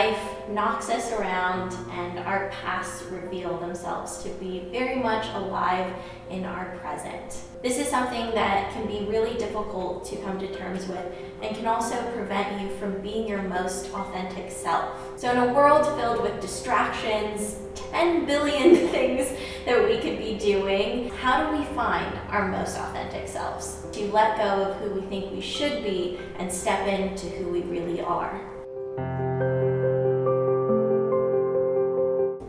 life knocks us around and our pasts reveal themselves to be very much alive in our present. This is something that can be really difficult to come to terms with and can also prevent you from being your most authentic self. So in a world filled with distractions, 10 billion things that we could be doing, how do we find our most authentic selves? To let go of who we think we should be and step into who we really are.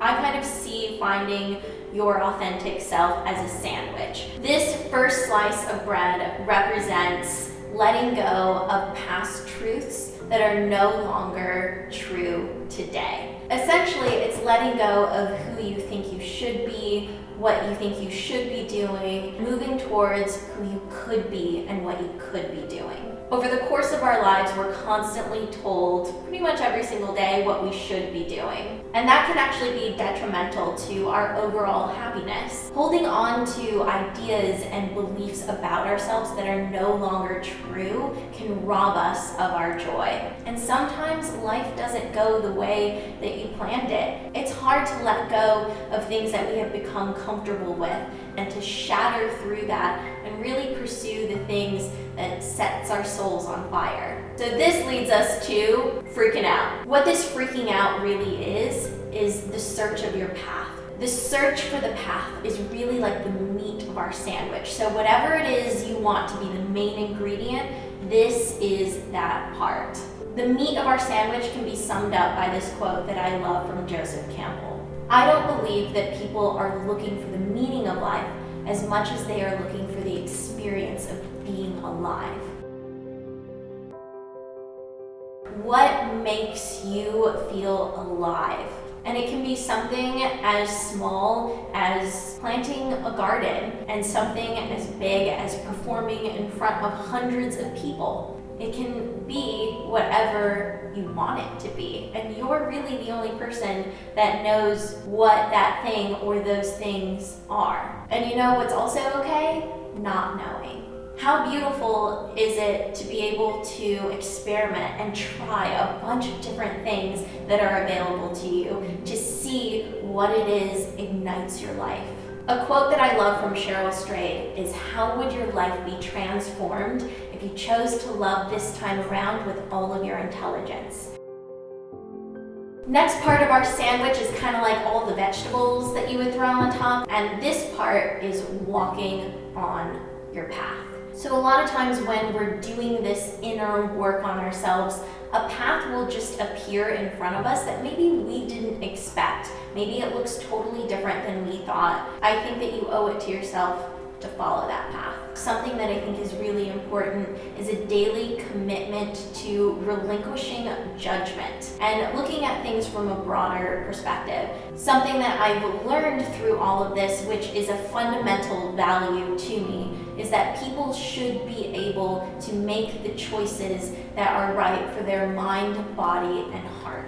I kind of see finding your authentic self as a sandwich. This first slice of bread represents letting go of past truths that are no longer true today. Essentially, it's letting go of who you think you should be, what you think you should be doing, moving towards who you could be and what you could be doing. Over the course of our lives, we're constantly told pretty much every single day what we should be doing. And that can actually be detrimental to our overall happiness. Holding on to ideas and beliefs about ourselves that are no longer true can rob us of our joy. And sometimes life doesn't go the way that you planned it. It's hard to let go of things that we have become comfortable with and to shatter through that and really pursue the things that sets our souls on fire. So this leads us to freaking out. What this freaking out really is the search of your path. The search for the path is really like the meat of our sandwich. So whatever it is you want to be the main ingredient, this is that part. The meat of our sandwich can be summed up by this quote that I love from Joseph Campbell. I don't believe that people are looking for the meaning of life as much as they are looking for the experience of being alive. What makes you feel alive? And it can be something as small as planting a garden and something as big as performing in front of hundreds of people. It can be whatever you want it to be. And you're really the only person that knows what that thing or those things are. And you know what's also okay? Not knowing. How beautiful is it to be able to experiment and try a bunch of different things that are available to you to see what it is ignites your life. A quote that I love from Cheryl Strayed is, "How would your life be transformed if you chose to love this time around with all of your intelligence?" Next part of our sandwich is kind of like all the vegetables that you would throw on top, and this part is walking on your path. So a lot of times when we're doing this inner work on ourselves, a path will just appear in front of us that maybe we didn't expect. Maybe it looks totally different than we thought. I think that you owe it to yourself to follow that path. Something that I think is really important is a daily commitment to relinquishing judgment and looking at things from a broader perspective. Something that I've learned through all of this, which is a fundamental value to me, is that people should be able to make the choices that are right for their mind, body, and heart.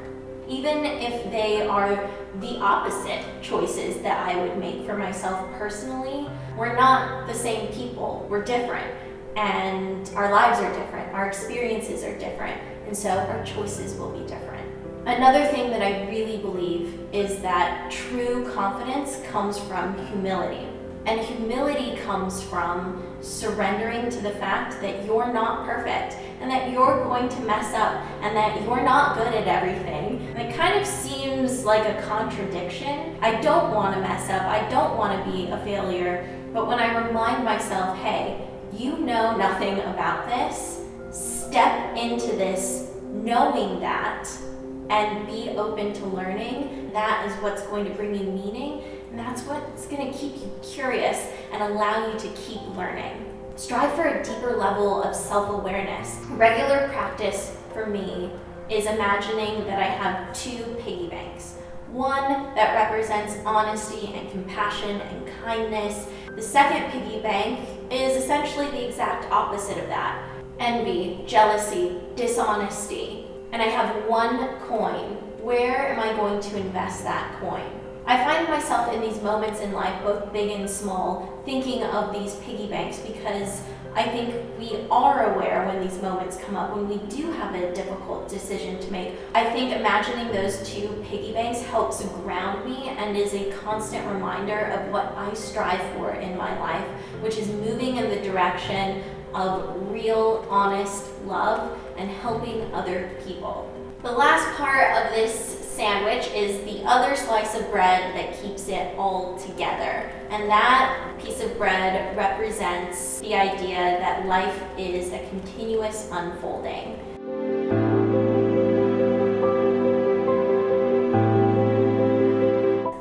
Even if they are the opposite choices that I would make for myself personally. We're not the same people, we're different, and our lives are different, our experiences are different, and so our choices will be different. Another thing that I really believe is that true confidence comes from humility. And humility comes from surrendering to the fact that you're not perfect and that you're going to mess up and that you're not good at everything. And it kind of seems like a contradiction. I don't want to mess up. I don't want to be a failure. But when I remind myself, hey, you know nothing about this, step into this knowing that and be open to learning, that is what's going to bring you meaning. And that's what's going to keep you curious and allow you to keep learning. Strive for a deeper level of self-awareness. Regular practice for me is imagining that I have two piggy banks. One that represents honesty and compassion and kindness. The second piggy bank is essentially the exact opposite of that. Envy, jealousy, dishonesty. And I have one coin. Where am I going to invest that coin? I find myself in these moments in life, both big and small, thinking of these piggy banks because I think we are aware when these moments come up, when we do have a difficult decision to make. I think imagining those two piggy banks helps ground me and is a constant reminder of what I strive for in my life, which is moving in the direction of real, honest love and helping other people. The last part of this sandwich is the other slice of bread that keeps it all together. And that piece of bread represents the idea that life is a continuous unfolding.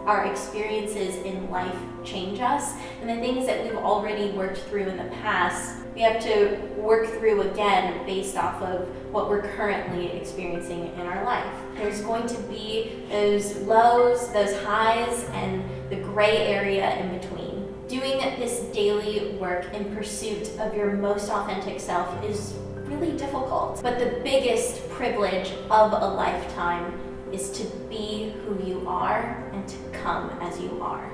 Our experiences in life change us, and the things that we've already worked through in the past, we have to work through again based off of what we're currently experiencing in our life. There's going to be those lows, those highs, and the gray area in between. Doing this daily work in pursuit of your most authentic self is really difficult, but the biggest privilege of a lifetime is to be who you are and to come as you are.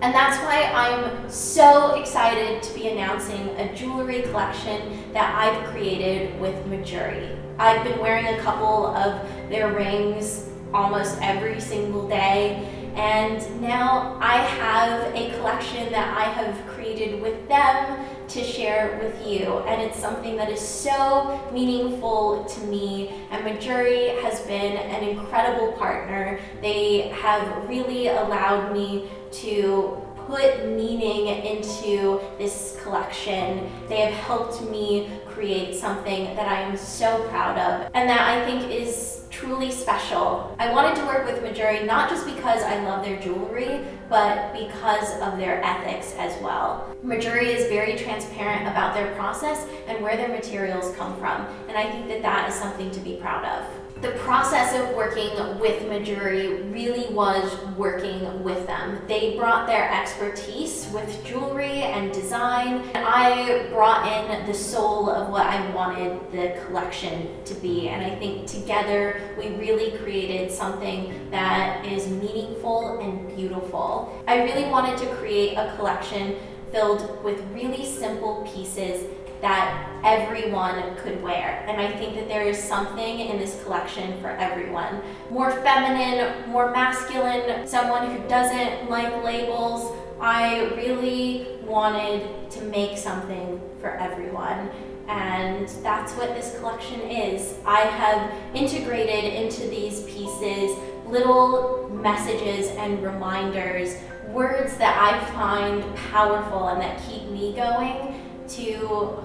And that's why I'm so excited to be announcing a jewelry collection that I've created with Majuri. I've been wearing a couple of their rings almost every single day, and now I have a collection that I have created with them to share with you, and it's something that is so meaningful to me, and Majuri has been an incredible partner. They have really allowed me to put meaning into this collection. They have helped me create something that I am so proud of and that I think is truly special. I wanted to work with Majuri not just because I love their jewelry, but because of their ethics as well. Majuri is very transparent about their process and where their materials come from, and I think that that is something to be proud of. The process of working with Majuri really was working with them. They brought their expertise with jewelry and design, and I brought in the soul of what I wanted the collection to be, and I think together we really created something that is meaningful and beautiful. I really wanted to create a collection filled with really simple pieces that everyone could wear. And I think that there is something in this collection for everyone. More feminine, more masculine, someone who doesn't like labels. I really wanted to make something for everyone. And that's what this collection is. I have integrated into these pieces little messages and reminders, words that I find powerful and that keep me going, to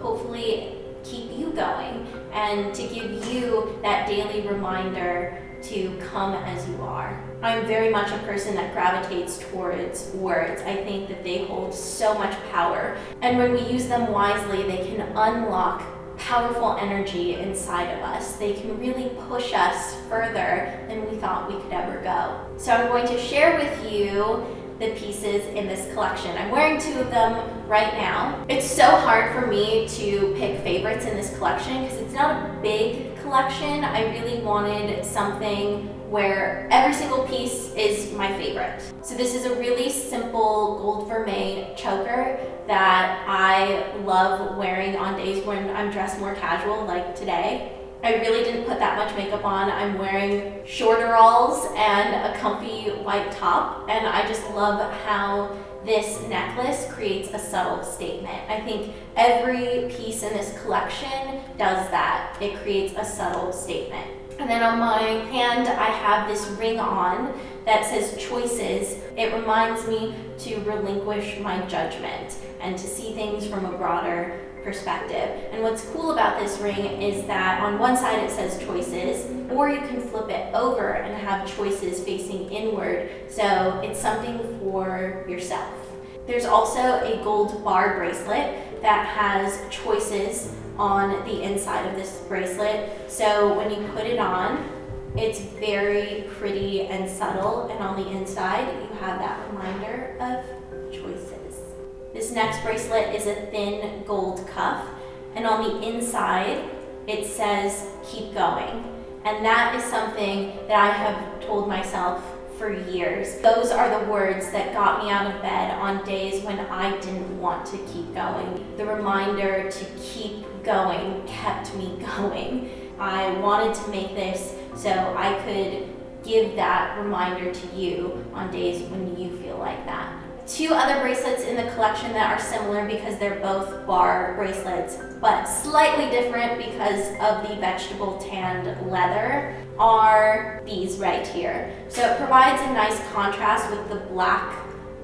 hopefully keep you going and to give you that daily reminder to come as you are. I'm very much a person that gravitates towards words. I think that they hold so much power, and when we use them wisely, they can unlock powerful energy inside of us. They can really push us further than we thought we could ever go. So I'm going to share with you the pieces in this collection. I'm wearing two of them right now. It's so hard for me to pick favorites in this collection because it's not a big collection. I really wanted something where every single piece is my favorite. So this is a really simple gold vermeil choker that I love wearing on days when I'm dressed more casual, like today. I really didn't put that much makeup on. I'm wearing shorteralls and a comfy white top, and I just love how this necklace creates a subtle statement. I think every piece in this collection does that. It creates a subtle statement. And then on my hand, I have this ring on that says choices. It reminds me to relinquish my judgment and to see things from a broader perspective. And what's cool about this ring is that on one side it says choices, or you can flip it over and have choices facing inward, so it's something for yourself. There's also a gold bar bracelet that has choices on the inside of this bracelet, so when you put it on, it's very pretty and subtle, and on the inside you have that reminder of choices. This next bracelet is a thin gold cuff, and on the inside it says keep going, and that is something that I have told myself for years. Those are the words that got me out of bed on days when I didn't want to keep going. The reminder to keep going kept me going. I wanted to make this so I could give that reminder to you on days when you feel like that. Two other bracelets in the collection that are similar because they're both bar bracelets, but slightly different because of the vegetable tanned leather, are these right here. So it provides a nice contrast with the black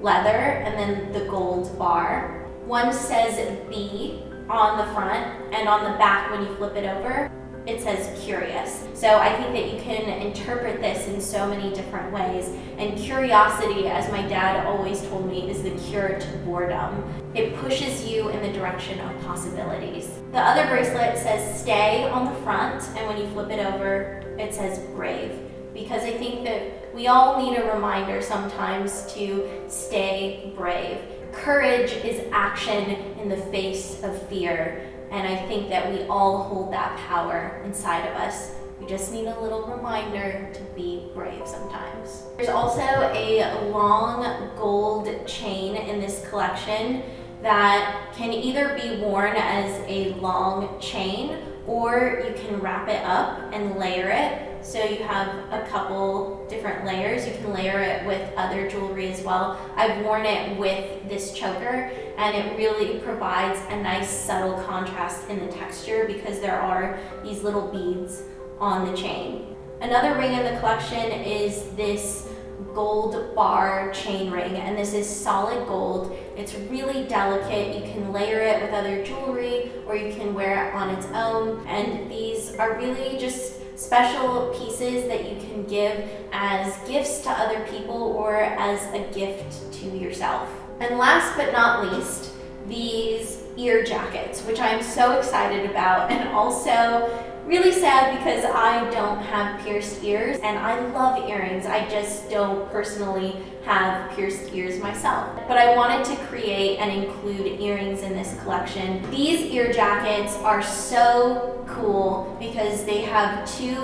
leather and then the gold bar. One says B on the front, and on the back when you flip it over, it says curious. So I think that you can interpret this in so many different ways. And curiosity, as my dad always told me, is the cure to boredom. It pushes you in the direction of possibilities. The other bracelet says stay on the front, and when you flip it over, it says brave. Because I think that we all need a reminder sometimes to stay brave. Courage is action in the face of fear. And I think that we all hold that power inside of us. We just need a little reminder to be brave sometimes. There's also a long gold chain in this collection that can either be worn as a long chain, or you can wrap it up and layer it. So you have a couple different layers. You can layer it with other jewelry as well. I've worn it with this choker, and it really provides a nice subtle contrast in the texture because there are these little beads on the chain. Another ring in the collection is this gold bar chain ring, and this is solid gold. It's really delicate. You can layer it with other jewelry, or you can wear it on its own, and these are really just special pieces that you can give as gifts to other people or as a gift to yourself. And last but not least, these ear jackets, which I'm so excited about, and also really sad because I don't have pierced ears, and I love earrings. I just don't personally have pierced ears myself. But I wanted to create and include earrings in this collection. These ear jackets are so cool because they have two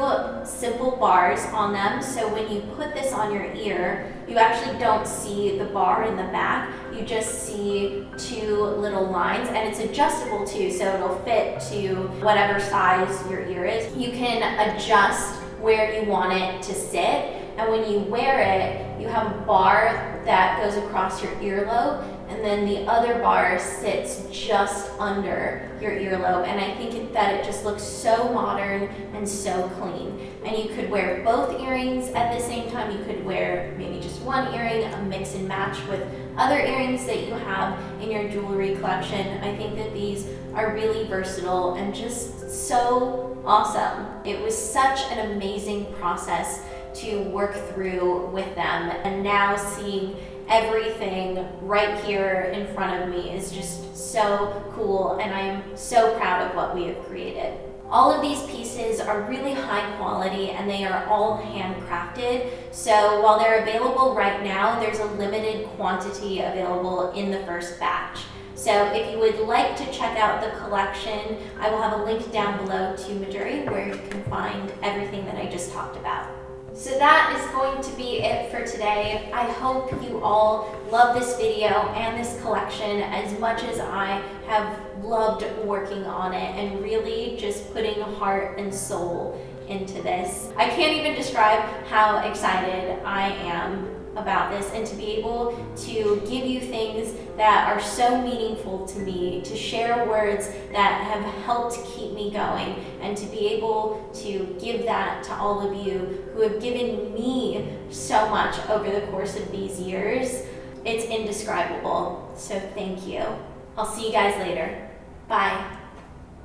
simple bars on them. So when you put this on your ear, you actually don't see the bar in the back. You just see two little lines, and it's adjustable too, so it'll fit to whatever size your ear is. You can adjust where you want it to sit, and when you wear it, you have a bar that goes across your earlobe, and then the other bar sits just under your earlobe. And I think that it just looks so modern and so clean. And you could wear both earrings at the same time. You could wear maybe just one earring, a mix and match with other earrings that you have in your jewelry collection. I think that these are really versatile and just so awesome. It was such an amazing process to work through with them, and now seeing everything right here in front of me is just so cool, and I am so proud of what we have created. All of these pieces are really high quality, and they are all handcrafted. So while they're available right now, there's a limited quantity available in the first batch. So if you would like to check out the collection, I will have a link down below to Maduri where you can find everything that I just talked about. So that is going to be it for today. I hope you all love this video and this collection as much as I have loved working on it and really just putting heart and soul into this. I can't even describe how excited I am about this, and to be able to give you things that are so meaningful to me, to share words that have helped keep me going, and to be able to give that to all of you who have given me so much over the course of these years. It's indescribable. So thank you. I'll see you guys later. Bye.